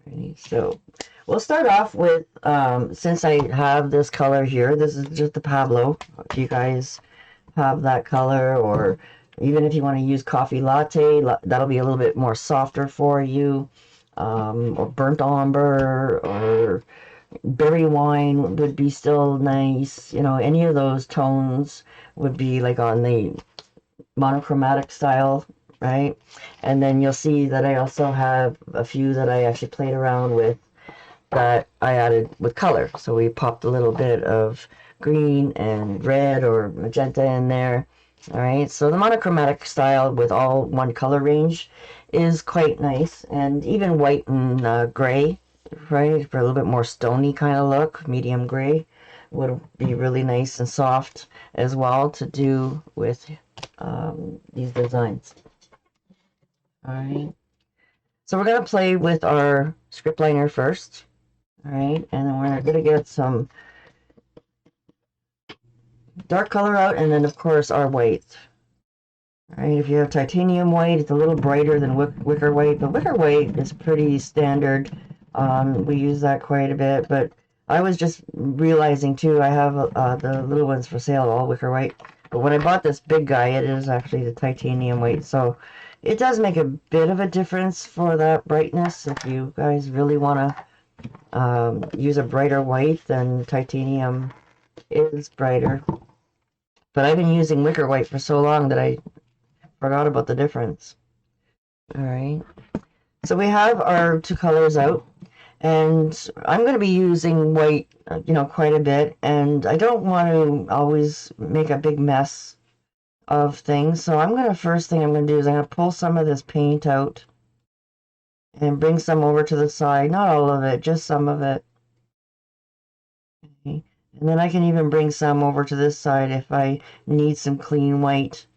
Alrighty, so we'll start off with, since I have this color here, this is just the Pablo. If you guys have that color, or even if you want to use coffee latte, that'll be a little bit more softer for you, or burnt umber, or berry wine would be still nice. You know, any of those tones would be like on the monochromatic style, right? And then you'll see that I also have a few that I actually played around with that I added with color. So we popped a little bit of green and red or magenta in there. All right, so the monochromatic style with all one color range is quite nice, and even white and gray, right, for a little bit more stony kind of look, medium gray would be really nice and soft as well to do with these designs. All right, so we're going to play with our script liner first. All right, and then we're going to get some dark color out, and then of course our white. All right, if you have titanium white, it's a little brighter than wicker white, but wicker white is pretty standard. We use that quite a bit, but I was just realizing too, I have the little ones for sale, all wicker white. But when I bought this big guy, it is actually the titanium white, so it does make a bit of a difference for that brightness. If you guys really want to use a brighter white, then titanium is brighter. But I've been using wicker white for so long that I forgot about the difference. All right, so we have our two colors out, and I'm going to be using white, quite a bit, and I don't want to always make a big mess of things. So first thing I'm going to do is I'm going to pull some of this paint out and bring some over to the side. Not all of it, just some of it. Okay. And then I can even bring some over to this side if I need some clean white.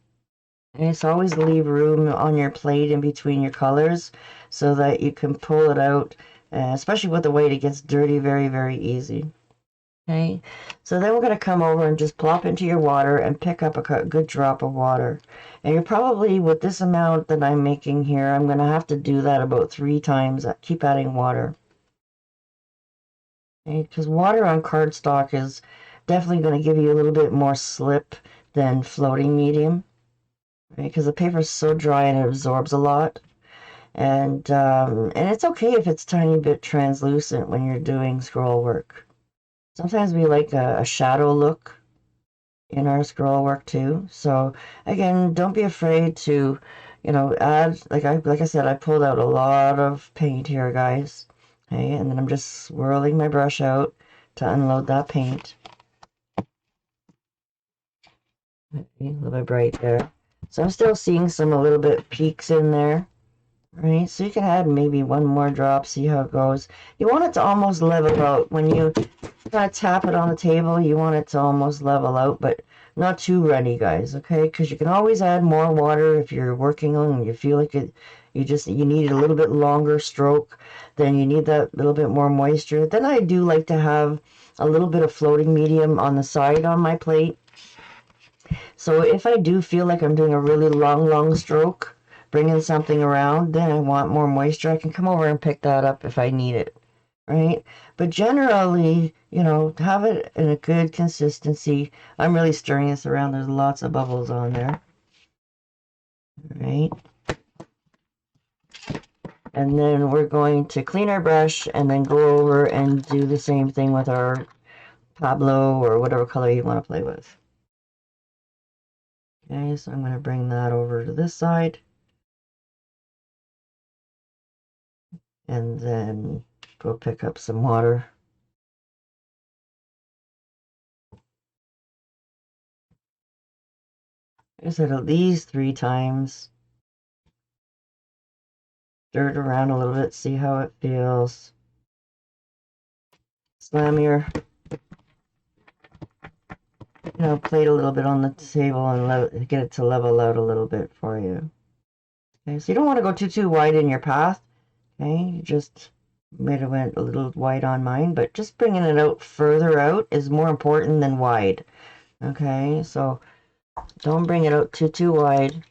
And it's always leave room on your plate in between your colors so that you can pull it out, especially with the white, it gets dirty very, very easy. Okay, so then we're going to come over and just plop into your water and pick up a good drop of water. And you're probably, with this amount that I'm making here, I'm going to have to do that about 3 times. Keep adding water. Okay, because water on cardstock is definitely going to give you a little bit more slip than floating medium. Right, because the paper is so dry and it absorbs a lot, and it's okay if it's a tiny bit translucent when you're doing scroll work. Sometimes we like a shadow look in our scroll work too. So again, don't be afraid to, add, like I said, I pulled out a lot of paint here, guys. Okay, and then I'm just swirling my brush out to unload that paint. Okay, a little bit bright there. So I'm still seeing some a little bit peaks in there, right? So you can add maybe one more drop, see how it goes. You want it to almost level out. When you kind of tap it on the table, you want it to almost level out, but not too runny, guys, okay? Because you can always add more water if you're working on and you feel like you need a little bit longer stroke, then you need that little bit more moisture. Then I do like to have a little bit of floating medium on the side on my plate. So if I do feel like I'm doing a really long stroke, bringing something around, then I want more moisture, I can come over and pick that up if I need it, right? But generally, have it in a good consistency. I'm really stirring this around. There's lots of bubbles on there, right? And then we're going to clean our brush and then go over and do the same thing with our Pablo or whatever color you want to play with. Okay, so I'm going to bring that over to this side. And then go pick up some water. I said at least 3 times. Stir it around a little bit, see how it feels. Slam your plate a little bit on the table and get it to level out a little bit for you. Okay, so you don't want to go too wide in your path. Okay, you just might have went a little wide on mine, but just bringing it out further out is more important than wide. Okay, so don't bring it out too wide,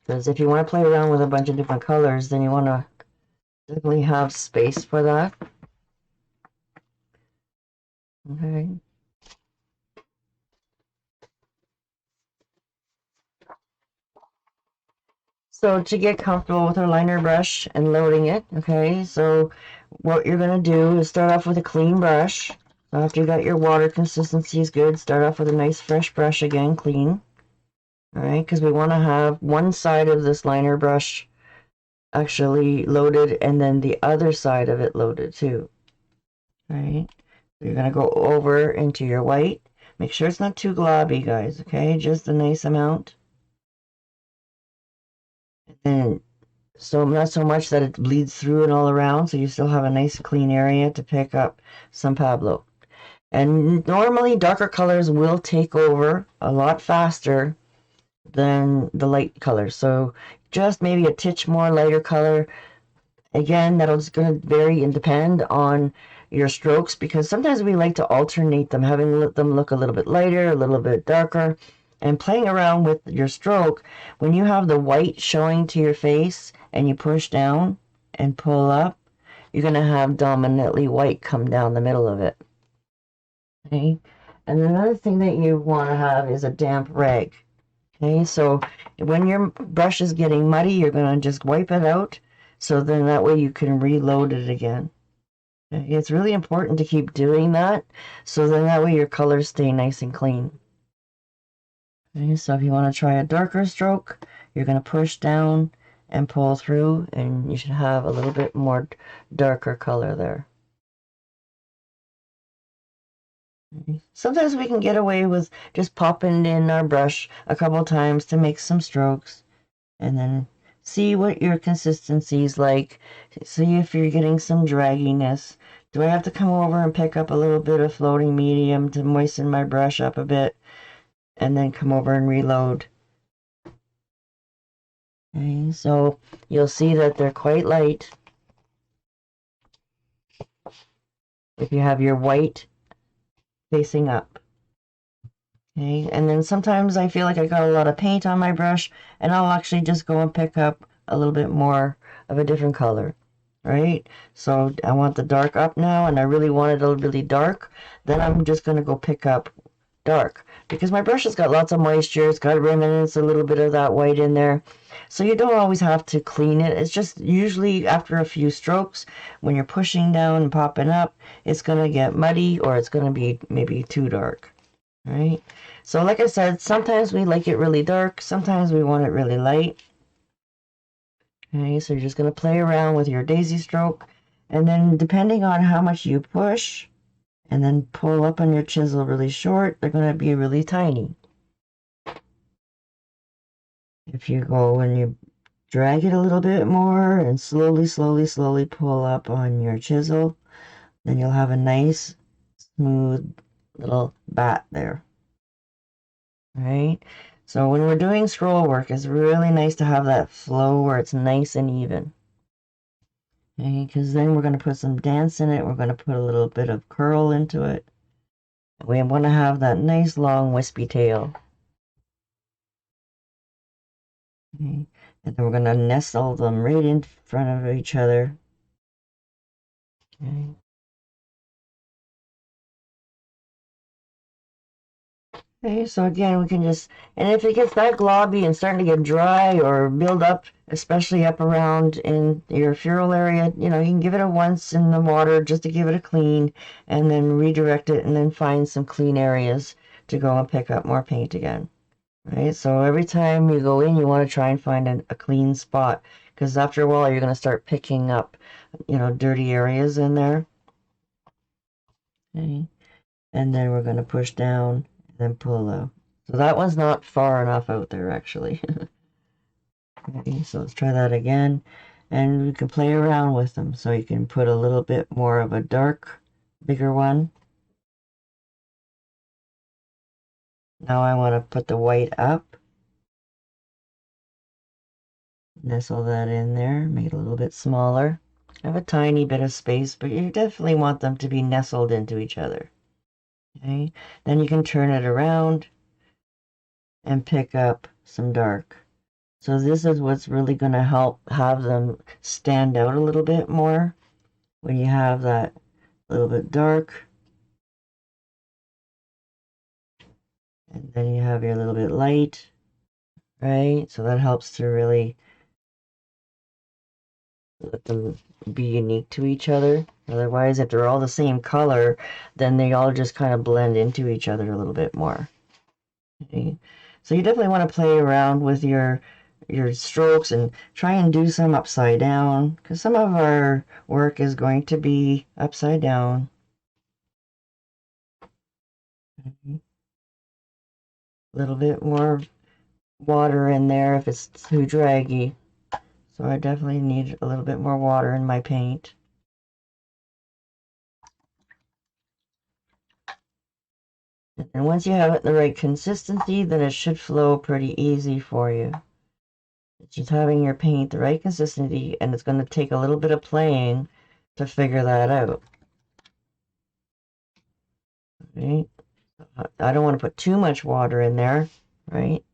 because if you want to play around with a bunch of different colors, then you want to Definitely have space for that. Okay. So to get comfortable with our liner brush and loading it, okay, so what you're going to do is start off with a clean brush. After you got your water consistency is good, start off with a nice fresh brush again, clean. All right, because we want to have one side of this liner brush actually loaded and then the other side of it loaded too. All right, so you're going to go over into your white. Make sure it's not too globby, guys, okay? Just a nice amount. And so not so much that it bleeds through and all around, so you still have a nice clean area to pick up some Pablo. And normally darker colors will take over a lot faster than the light colors. So just maybe a titch more lighter color. Again, that's going to vary and depend on your strokes because sometimes we like to alternate them, having them look a little bit lighter, a little bit darker, and playing around with your stroke. When you have the white showing to your face and you push down and pull up, you're going to have dominantly white come down the middle of it. Okay? And another thing that you want to have is a damp rag. Okay, so when your brush is getting muddy, you're going to just wipe it out so then that way you can reload it again. Okay, it's really important to keep doing that so then that way your colors stay nice and clean. Okay, so if you want to try a darker stroke, you're going to push down and pull through and you should have a little bit more darker color there. Sometimes we can get away with just popping in our brush a couple times to make some strokes and then see what your consistency is like. See if you're getting some dragginess. Do I have to come over and pick up a little bit of floating medium to moisten my brush up a bit and then come over and reload? Okay, so you'll see that they're quite light. If you have your white facing up. Okay, and then sometimes I feel like I got a lot of paint on my brush and I'll actually just go and pick up a little bit more of a different color, right? So I want the dark up now and I really want it really dark. Then I'm just going to go pick up dark because my brush has got lots of moisture. It's got remnants, a little bit of that white in there. So you don't always have to clean it. It's just usually after a few strokes when you're pushing down and popping up, it's going to get muddy or it's going to be maybe too dark. Right? So like I said, sometimes we like it really dark, sometimes we want it really light. Okay, so you're just going to play around with your daisy stroke, and then depending on how much you push, and then pull up on your chisel really short, they're going to be really tiny. If you go and you drag it a little bit more, and slowly pull up on your chisel, then you'll have a nice, smooth little bat there. Right? So when we're doing scroll work, it's really nice to have that flow where it's nice and even. Okay, because then we're going to put some dance in it. We're going to put a little bit of curl into it. We want to have that nice long wispy tail. Okay, and then we're going to nestle them right in front of each other. Okay. Okay, so again, we can just, and if it gets that globby and starting to get dry or build up, especially up around in your ferrule area, you know, you can give it a once in the water just to give it a clean and then redirect it and then find some clean areas to go and pick up more paint again. Right, so every time you go in, you want to try and find a clean spot because after a while, you're going to start picking up, you know, dirty areas in there. Okay, and then we're going to push down and then pull out. So that one's not far enough out there, actually. Okay, so let's try that again. And we can play around with them. So you can put a little bit more of a dark, bigger one. Now I want to put the white up. Nestle that in there, make it a little bit smaller. I have a tiny bit of space, but you definitely want them to be nestled into each other. Okay, then you can turn it around and pick up some dark. So this is what's really going to help have them stand out a little bit more when you have that little bit dark. And then you have your little bit light, right? So that helps to really let them be unique to each other. Otherwise, if they're all the same color, then they all just kind of blend into each other a little bit more. Okay? So you definitely want to play around with your strokes and try and do some upside down, because some of our work is going to be upside down. A little bit more water in there if it's too draggy. So I definitely need a little bit more water in my paint. And once you have it the right consistency, then it should flow pretty easy for you. It's just having your paint the right consistency, and it's going to take a little bit of playing to figure that out. Right? I don't want to put too much water in there, right?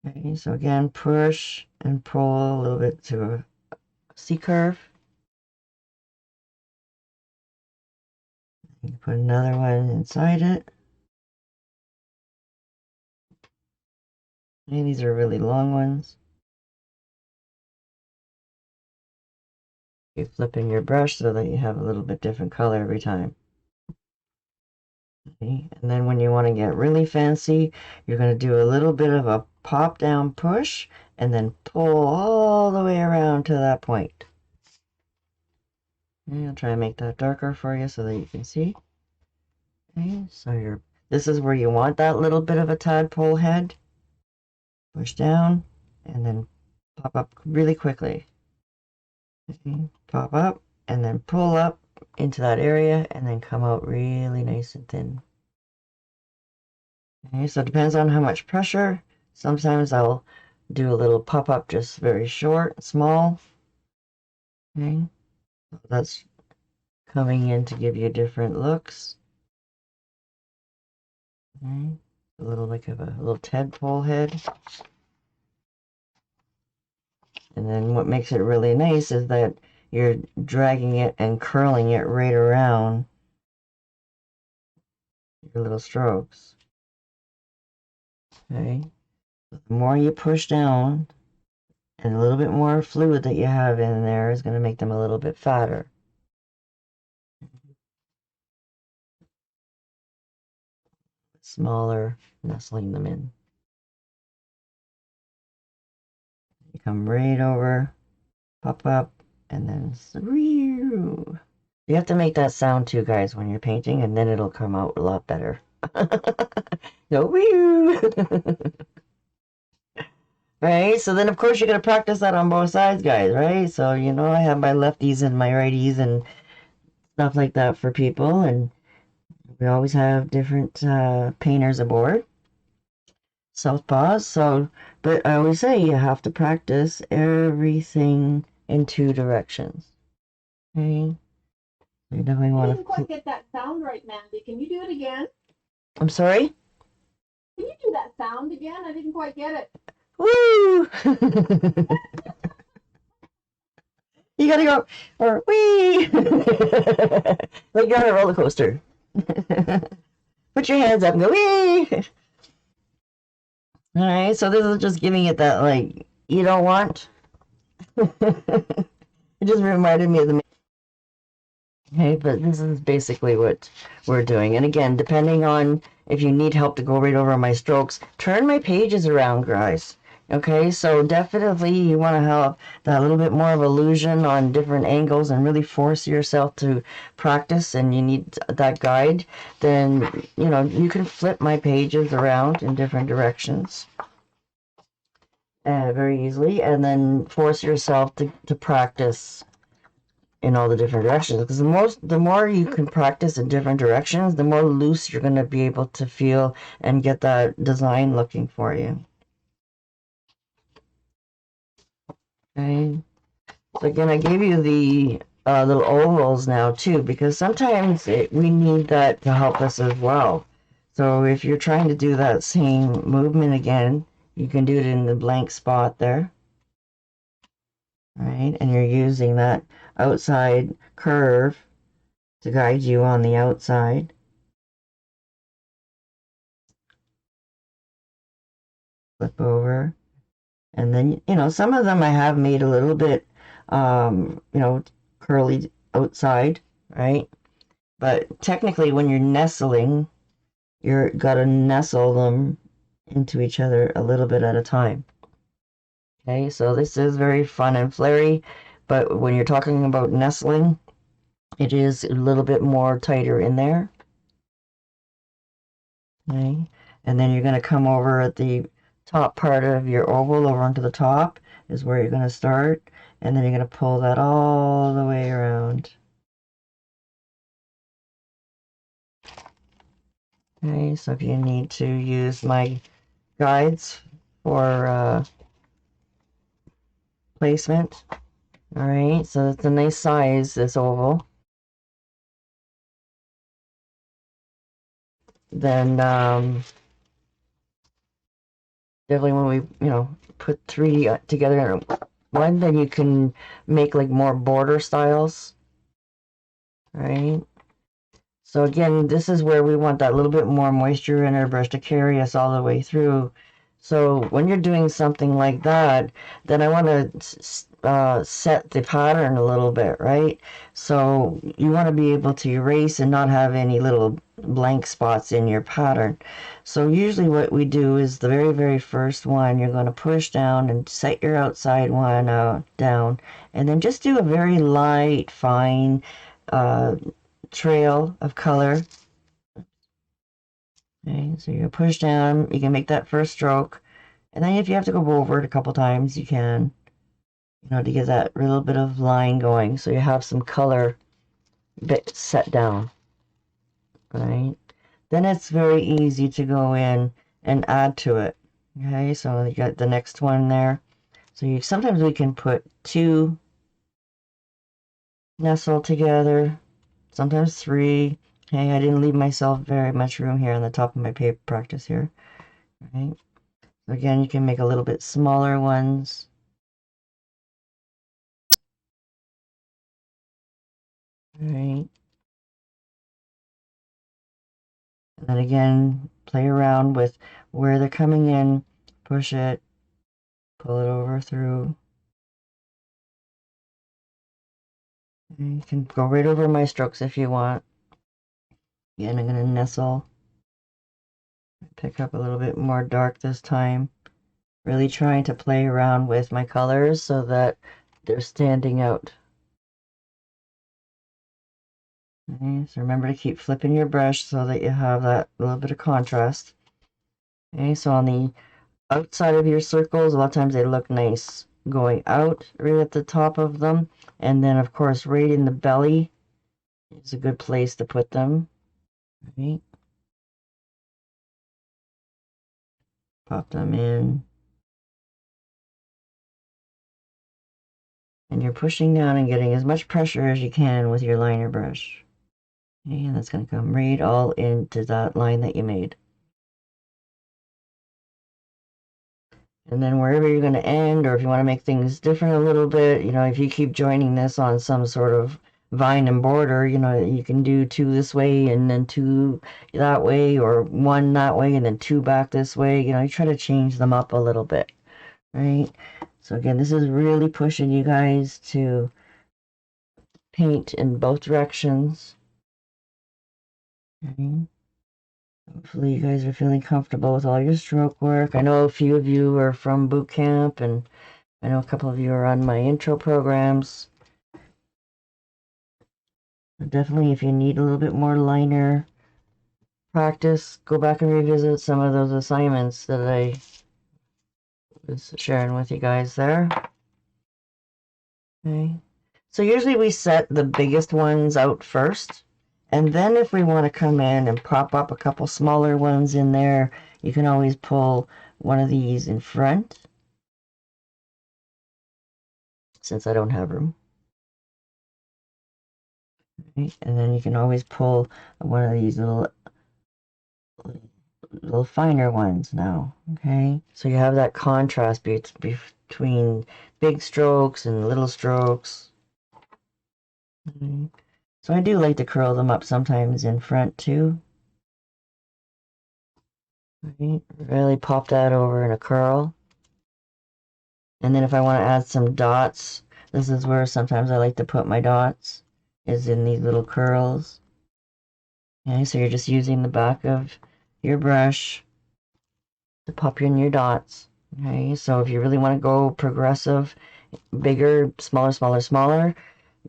Okay, so again, push and pull a little bit to a C-curve. You put another one inside it. Okay, these are really long ones. You're flipping your brush so that you have a little bit different color every time. Okay, and then when you want to get really fancy, you're going to do a little bit of a pop down push and then pull all the way around to that point. Okay, I'll try and make that darker for you so that you can see. Okay, so this is where you want that little bit of a tadpole head. Push down and then pop up really quickly. Okay, pop up and then pull up into that area and then come out really nice and thin. Okay, so it depends on how much pressure. Sometimes I'll do a little pop up just very short, small. Okay, so that's coming in to give you different looks. Okay, a little like of a little tadpole head. And then what makes it really nice is that you're dragging it and curling it right around your little strokes. Okay, so the more you push down, and a little bit more fluid that you have in there is going to make them a little bit fatter. Smaller, nestling them in. You come right over, pop up, and then you have to make that sound too, guys, when you're painting, and then it'll come out a lot better. Go wee. Right? So then, of course, you're going to practice that on both sides, guys, right? So, you know, I have my lefties and my righties and stuff like that for people, and we always have different painters aboard. Southpaws, so, but I always say you have to practice everything in two directions. Okay? You definitely want to. I didn't quite get that sound right, Mandy. Can you do it again? I'm sorry? Can you do that sound again? I didn't quite get it. Woo! You gotta go, or wee! Like you're on a roller coaster. Put your hands up and go wee! Alright, so this is just giving it that, like, you don't want. It just reminded me of the. Okay, but this is basically what we're doing. And again, depending on if you need help to go right over my strokes, turn my pages around, guys. Okay, so definitely you want to have that little bit more of illusion on different angles and really force yourself to practice, and you need that guide. Then, you know, you can flip my pages around in different directions very easily, and then force yourself to practice in all the different directions, because the more you can practice in different directions, the more loose you're going to be able to feel and get that design looking for you. Okay, so again, I gave you the little ovals now too, because sometimes we need that to help us as well. So if you're trying to do that same movement again, You can do it in the blank spot there. Right, and you're using that outside curve to guide you on the outside. Flip over. And then, some of them I have made a little bit, curly outside, right? But technically, when you're nestling, you're got to nestle them into each other a little bit at a time. Okay, so this is very fun and flary, but when you're talking about nestling, it is a little bit more tighter in there. Okay, and then you're going to come over at the top part of your oval over onto the top is where you're going to start, and then you're going to pull that all the way around. Okay, so if you need to use my guides for placement, all right, so it's a nice size, this oval. Then definitely when we, put three together in one, then you can make like more border styles, right? So again, this is where we want that little bit more moisture in our brush to carry us all the way through. So when you're doing something like that, then I want to set the pattern a little bit, right? So you want to be able to erase and not have any little blank spots in your pattern. So usually what we do is the very, very first one, you're going to push down and set your outside one down, and then just do a very light, fine, trail of color. Okay, so you push down, you can make that first stroke, and then if you have to go over it a couple times, you can, to get that little bit of line going, so you have some color bit set down, right? Then it's very easy to go in and add to it. Okay, so you got the next one there. So sometimes we can put two nestle together, sometimes three. Okay, I didn't leave myself very much room here on the top of my paper practice here. Right. So again, you can make a little bit smaller ones. Right. And then again, play around with where they're coming in, push it, pull it over through. And you can go right over my strokes if you want. Again, I'm going to nestle. Pick up a little bit more dark this time. Really trying to play around with my colors so that they're standing out. Okay, so remember to keep flipping your brush so that you have that little bit of contrast. Okay, so on the outside of your circles, a lot of times they look nice going out right at the top of them. And then, of course, right in the belly is a good place to put them. Right. Pop them in. And you're pushing down and getting as much pressure as you can with your liner brush. Okay, and that's going to come right all into that line that you made. And then wherever you're going to end, or if you want to make things different a little bit, if you keep joining this on some sort of vine and border, you can do two this way and then two that way, or one that way and then two back this way. You try to change them up a little bit, right? So again, this is really pushing you guys to paint in both directions. Okay. Hopefully you guys are feeling comfortable with all your stroke work. I know a few of you are from boot camp, and I know a couple of you are on my intro programs. Definitely, if you need a little bit more liner practice, go back and revisit some of those assignments that I was sharing with you guys there. Okay. So usually we set the biggest ones out first. And then if we want to come in and pop up a couple smaller ones in there, you can always pull one of these in front, since I don't have room. Okay. And then you can always pull one of these little little finer ones now. Okay, so you have that contrast between big strokes and little strokes. Okay. So I do like to curl them up sometimes in front too. Right? Really pop that over in a curl. And then if I want to add some dots, this is where sometimes I like to put my dots, is in these little curls. Okay, so you're just using the back of your brush to pop in your dots. Okay, so if you really want to go progressive, bigger, smaller, smaller, smaller,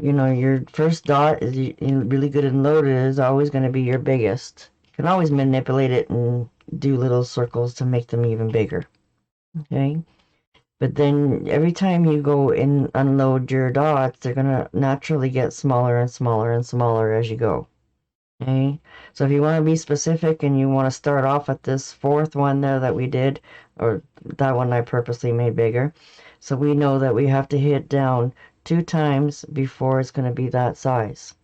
you know, your first dot is really good and loaded is always going to be your biggest. You can always manipulate it and do little circles to make them even bigger. Okay, but then every time you go and unload your dots, they're going to naturally get smaller and smaller and smaller as you go. Okay, so if you want to be specific and you want to start off at this fourth one there that we did, or that one I purposely made bigger, so we know that we have to hit down 2 times before it's going to be that size.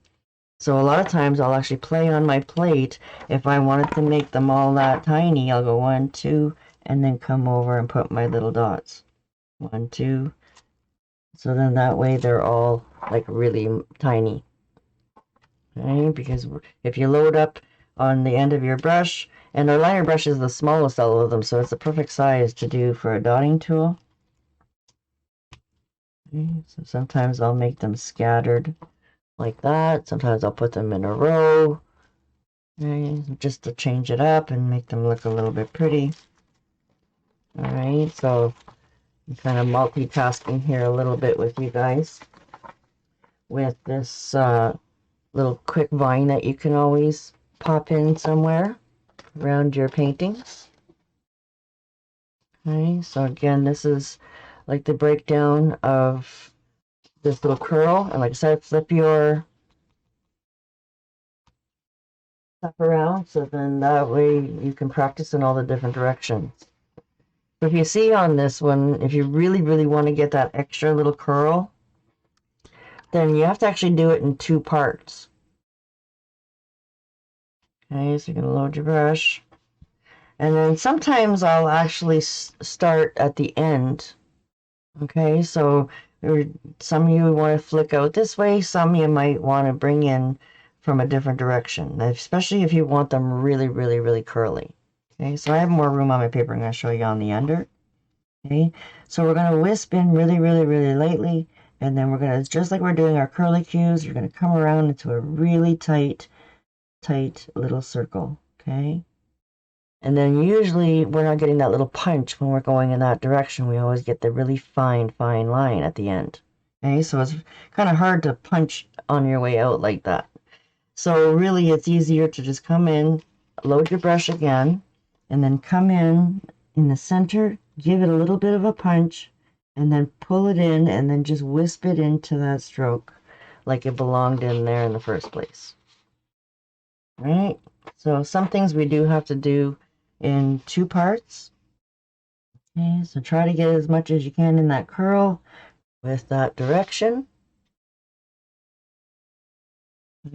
So a lot of times I'll actually play on my plate. If I wanted to make them all that tiny, I'll go 1, 2, and then come over and put my little dots. 1, 2. So then that way they're all like really tiny. Okay, because if you load up on the end of your brush, and our liner brush is the smallest out of them, so it's the perfect size to do for a dotting tool. Okay, so sometimes I'll make them scattered like that. Sometimes I'll put them in a row, okay, just to change it up and make them look a little bit pretty. All right, so I'm kind of multitasking here a little bit with you guys with this little quick vine that you can always pop in somewhere around your paintings. Okay, so again, this is like the breakdown of this little curl. And like I said, flip your stuff around so then that way you can practice in all the different directions. So if you see on this one, if you really, really want to get that extra little curl, then you have to actually do it in 2 parts. Okay, so you're going to load your brush. And then sometimes I'll actually start at the end. Okay, so some of you want to flick out this way, some you might want to bring in from a different direction, especially if you want them really, really, really curly. Okay, so I have more room on my paper. I'm going to show you on the under. Okay, so we're going to wisp in really, really, really lightly, and then we're going to, just like we're doing our curly cues, you're going to come around into a really tight, tight little circle. Okay. And then usually we're not getting that little punch when we're going in that direction. We always get the really fine, fine line at the end. Okay, so it's kind of hard to punch on your way out like that. So really it's easier to just come in, load your brush again, and then come in the center, give it a little bit of a punch, and then pull it in, and then just wisp it into that stroke like it belonged in there in the first place. All right, so some things we do have to do in 2 parts. Okay, so try to get as much as you can in that curl with that direction.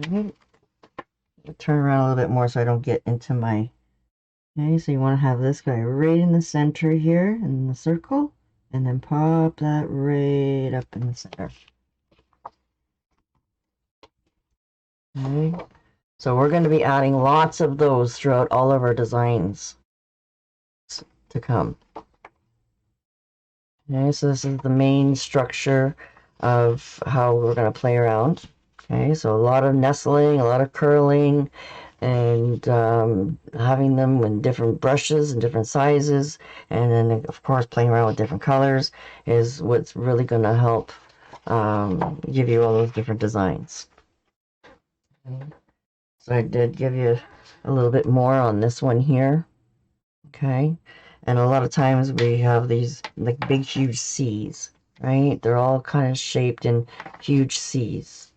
Right. Turn around a little bit more so I don't get into my... Okay, so you want to have this guy right in the center here in the circle, and then pop that right up in the center. Okay, so we're going to be adding lots of those throughout all of our designs to come. Okay, so this is the main structure of how we're going to play around. Okay, so a lot of nestling, a lot of curling, and having them in different brushes and different sizes, and then of course playing around with different colors is what's really going to help give you all those different designs. Okay. So I did give you a little bit more on this one here. Okay, and a lot of times we have these like big huge C's, right? They're all kind of shaped in huge C's.